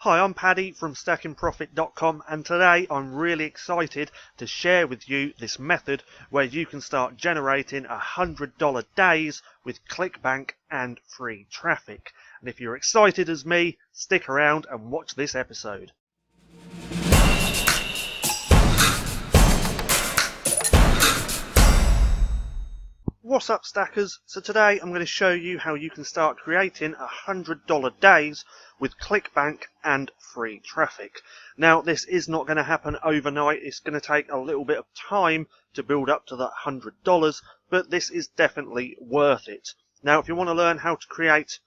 Hi, I'm Paddy from StackinProfit.com, and today I'm really excited to share with you this method where you can start generating $100 days with Clickbank and free traffic. And if you're excited as me, stick around and watch this episode. What's up, stackers? So today I'm going to show you how you can start creating $100 days with Clickbank and free traffic. Now, this is not going to happen overnight. It's going to take a little bit of time to build up to that $100, but this is definitely worth it. Now, if you want to learn how to create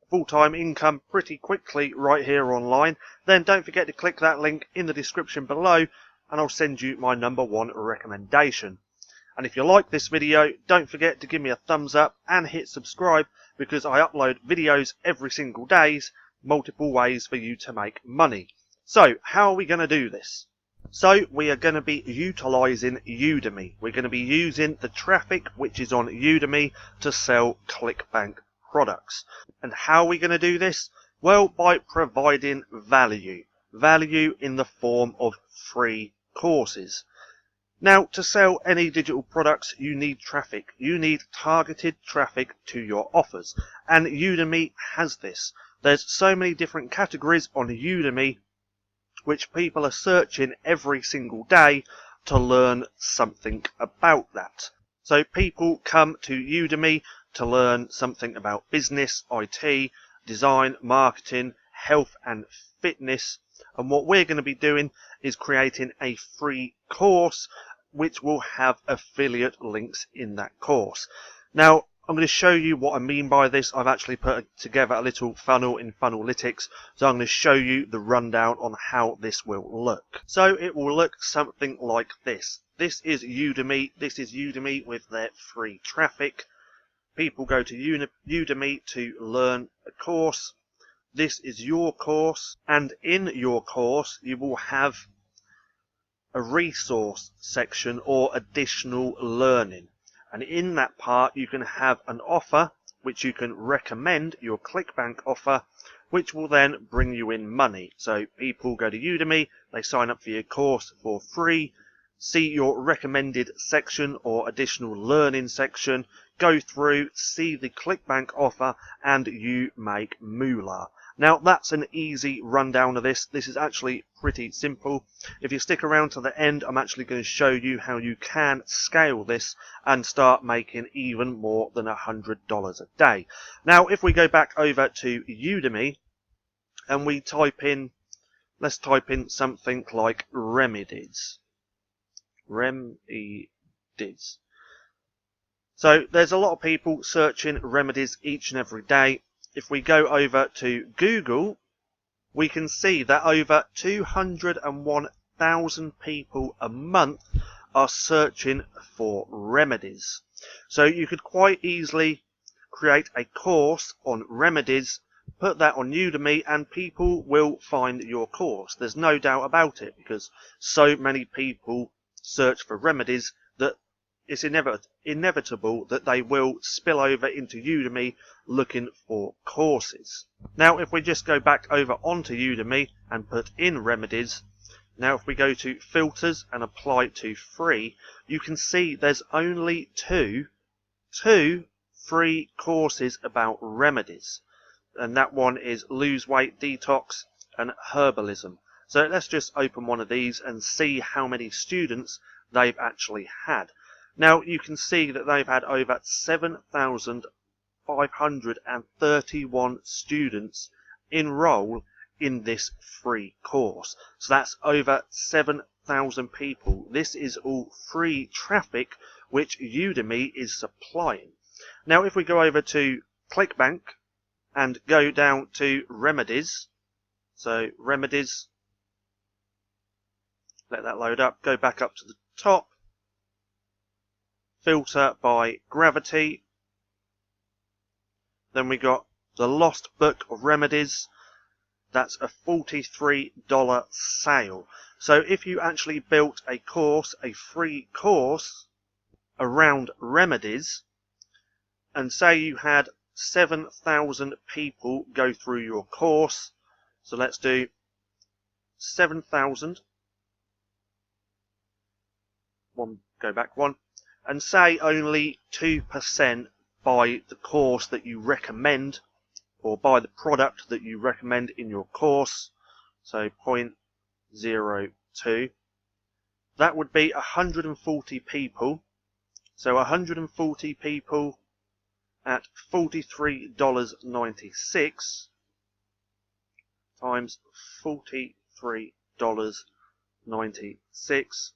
full-time income pretty quickly right here online, then don't forget to click that link in the description below and I'll send you my #1 recommendation. And if you like this video, don't forget to give me a thumbs up and hit subscribe, because I upload videos every single day, multiple ways for you to make money. So, how are we going to do this? So, we are going to be utilizing Udemy. We're going to be using the traffic which is on Udemy to sell Clickbank products. And how are we going to do this? Well, by providing value. Value in the form of free courses. Now, to sell any digital products, you need traffic. You need targeted traffic to your offers. And Udemy has this. There's so many different categories on Udemy which people are searching every single day to learn something about that. So people come to Udemy to learn something about business, IT, design, marketing, health and fitness. And what we're going to be doing is creating a free course which will have affiliate links in that course. Now, I'm going to show you what I mean by this. I've actually put together a little funnel in Funnelytics, so I'm going to show you the rundown on how this will look. So it will look something like this. This is Udemy. This is Udemy with their free traffic. People go to Udemy to learn a course. This is your course, and in your course you will have a resource section or additional learning, and in that part you can have an offer which you can recommend, your Clickbank offer, which will then bring you in money. So people go to Udemy, they sign up for your course for free, see your recommended section or additional learning section, go through, see the Clickbank offer, and you make moolah. Now, that's an easy rundown of this. This is actually pretty simple. If you stick around to the end, I'm actually going to show you how you can scale this and start making even more than $100 a day. Now, if we go back over to Udemy and we type in, let's type in something like remedies. Remedies. So there's a lot of people searching remedies each and every day. If we go over to Google, we can see that over 201,000 people a month are searching for remedies. So you could quite easily create a course on remedies, put that on Udemy, and people will find your course. There's no doubt about it, because so many people search for remedies that it's inevitable that they will spill over into Udemy looking for courses. Now, if we just go back over onto Udemy and put in remedies, now if we go to filters and apply to free, you can see there's only two free courses about remedies. And that one is lose weight detox and herbalism. So let's just open one of these and see how many students they've actually had. Now, you can see that they've had over 7,531 students enroll in this free course. So that's over 7,000 people. This is all free traffic which Udemy is supplying. Now, if we go over to Clickbank and go down to remedies, so remedies, let that load up, go back up to the top, filter by gravity. Then we got the Lost Book of Remedies. That's a $43 sale. So if you actually built a course, a free course around remedies, and say you had 7,000 people go through your course, so let's do 7,000. Go back one. And say only 2% buy the course that you recommend, or buy the product that you recommend in your course. So 0.02. That would be 140 people. So 140 people at $43.96 times $43.96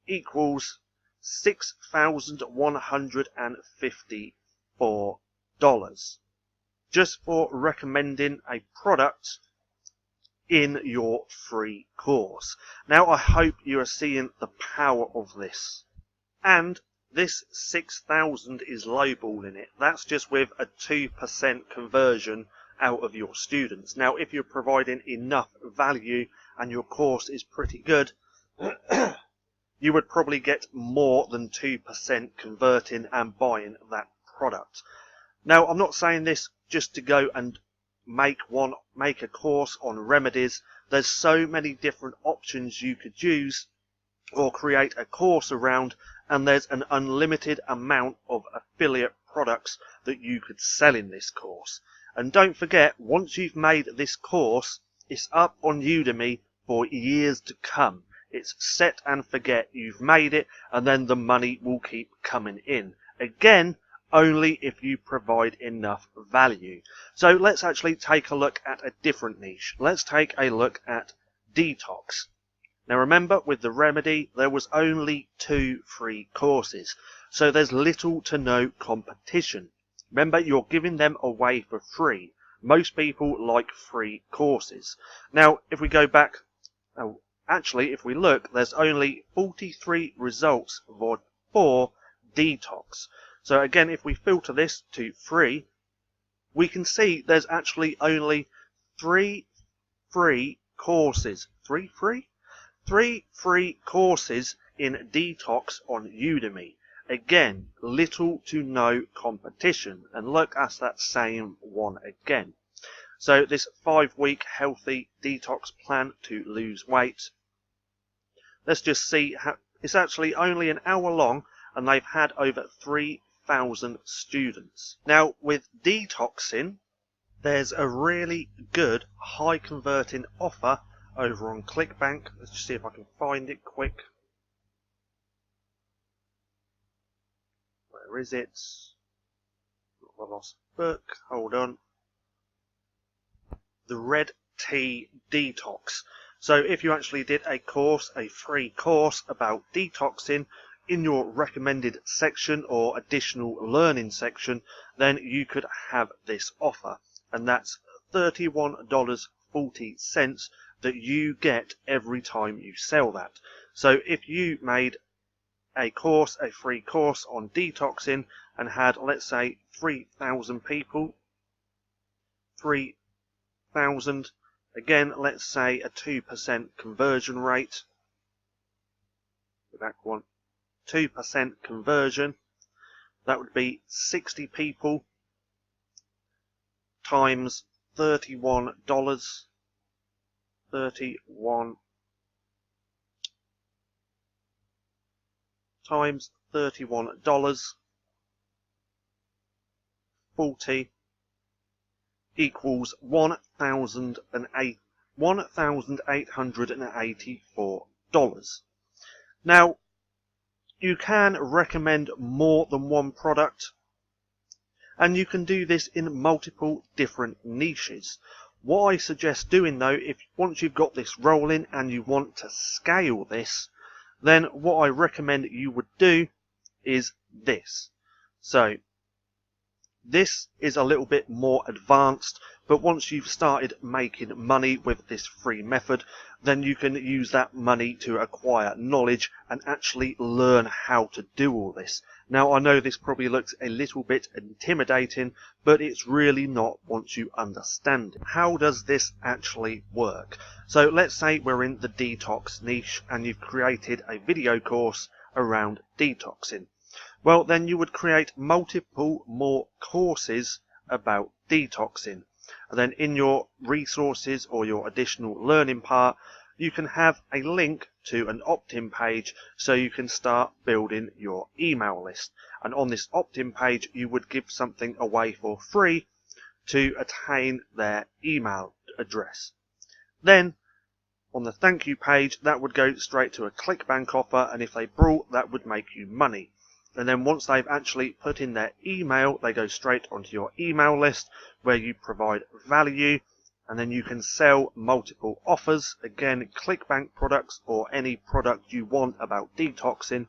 equals $6,154 just for recommending a product in your free course. Now I hope you are seeing the power of this. And this 6,000 is lowballing it. That's just with a 2% conversion out of your students. Now if you're providing enough value and your course is pretty good, you would probably get more than 2% converting and buying that product. Now I'm not saying this just to go and make a course on remedies. There's so many different options you could use or create a course around, and there's an unlimited amount of affiliate products that you could sell in this course. And don't forget, once you've made this course, it's up on Udemy for years to come. It's set and forget. You've made it, and then the money will keep coming in. Again, only if you provide enough value. So let's actually take a look at a different niche. Let's take a look at detox. Now remember, with the remedy, there was only 2 free courses. So there's little to no competition. Remember, you're giving them away for free. Most people like free courses. Now, if we go back, if we look, there's only 43 results for detox. So again, if we filter this to free, we can see there's actually only 3 free courses. 3 free? 3 free courses in detox on Udemy. Again, little to no competition. And look, that's that same one again. So this 5-week healthy detox plan to lose weight. Let's just see how it's actually only an hour long, and they've had over 3,000 students. Now with detoxing, there's a really good high converting offer over on Clickbank. Let's just see if I can find it quick. Where is it? I lost the book. Hold on. The Red Tea Detox. So if you actually did a course, a free course about detoxing in your recommended section or additional learning section, then you could have this offer. And that's $31.40 that you get every time you sell that. So if you made a course, a free course on detoxing, and had, let's say, 3,000 people, 3,000, again, let's say a 2% conversion rate, go back one, 2% conversion, that would be 60 people times $31, 31 times $31, 40 equals $1,884. Now, you can recommend more than one product, and you can do this in multiple different niches. What I suggest doing though, if once you've got this rolling and you want to scale this, then what I recommend you would do is this. So this is a little bit more advanced, but once you've started making money with this free method, then you can use that money to acquire knowledge and actually learn how to do all this. Now I know this probably looks a little bit intimidating, but it's really not once you understand it. How does this actually work? So let's say we're in the detox niche and you've created a video course around detoxing. Well, then you would create multiple more courses about detoxing. And then in your resources or your additional learning part, you can have a link to an opt-in page so you can start building your email list. And on this opt-in page, you would give something away for free to attain their email address. Then, on the thank you page, that would go straight to a Clickbank offer, and if they brought, that would make you money. And then once they've actually put in their email, they go straight onto your email list where you provide value, and then you can sell multiple offers, again, Clickbank products or any product you want about detoxing,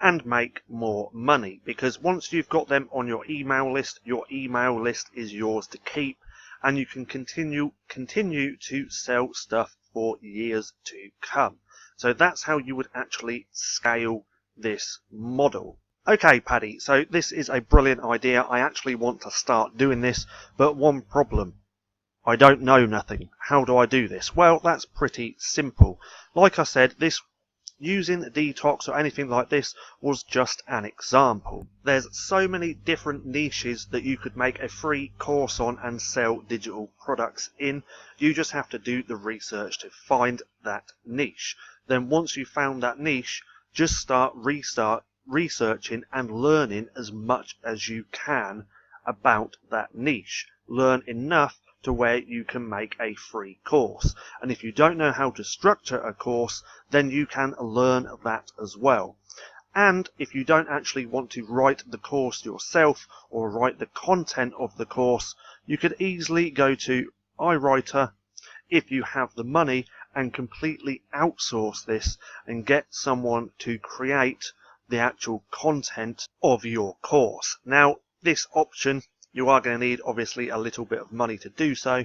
and make more money. Because once you've got them on your email list is yours to keep, and you can continue to sell stuff for years to come. So that's how you would actually scale this model. Okay, Paddy, so this is a brilliant idea. I actually want to start doing this, but one problem. I don't know nothing. How do I do this? Well, that's pretty simple. Like I said, this using detox or anything like this was just an example. There's so many different niches that you could make a free course on and sell digital products in. You just have to do the research to find that niche. Then once you've found that niche, just start researching and learning as much as you can about that niche. Learn enough to where you can make a free course. And if you don't know how to structure a course, then you can learn that as well. And if you don't actually want to write the course yourself or write the content of the course, you could easily go to iWriter if you have the money and completely outsource this and get someone to create the actual content of your course. Now, this option, you are going to need obviously a little bit of money to do so,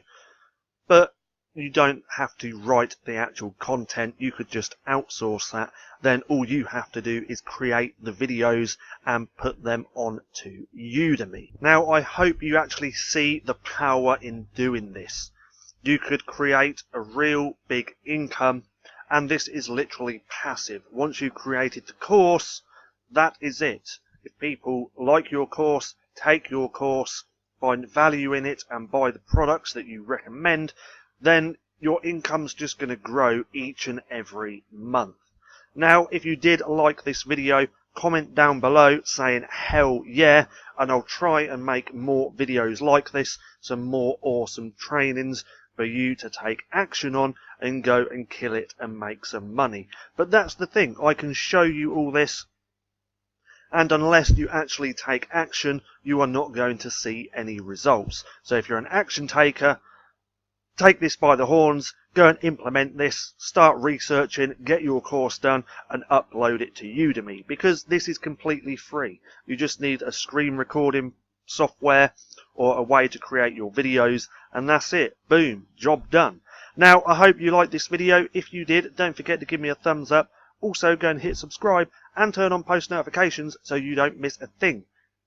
but you don't have to write the actual content. You could just outsource that. Then all you have to do is create the videos and put them onto Udemy. Now, I hope you actually see the power in doing this. You could create a real big income, and this is literally passive. Once you've created the course, that is it. If people like your course, take your course, find value in it, and buy the products that you recommend, then your income's just going to grow each and every month. Now, if you did like this video, comment down below saying hell yeah, and I'll try and make more videos like this, some more awesome trainings for you to take action on and go and kill it and make some money. But that's the thing, I can show you all this, and unless you actually take action, you are not going to see any results. So if you're an action taker, take this by the horns, go and implement this, start researching, get your course done, and upload it to Udemy, because this is completely free. You just need a screen recording software or a way to create your videos, and that's it. Boom, job done. Now, I hope you liked this video. If you did, don't forget to give me a thumbs up. Also, go and hit subscribe and turn on post notifications so you don't miss a thing.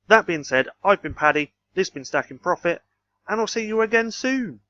That being said, I've been Paddy, this has been Stacking Profit, and I'll see you again soon.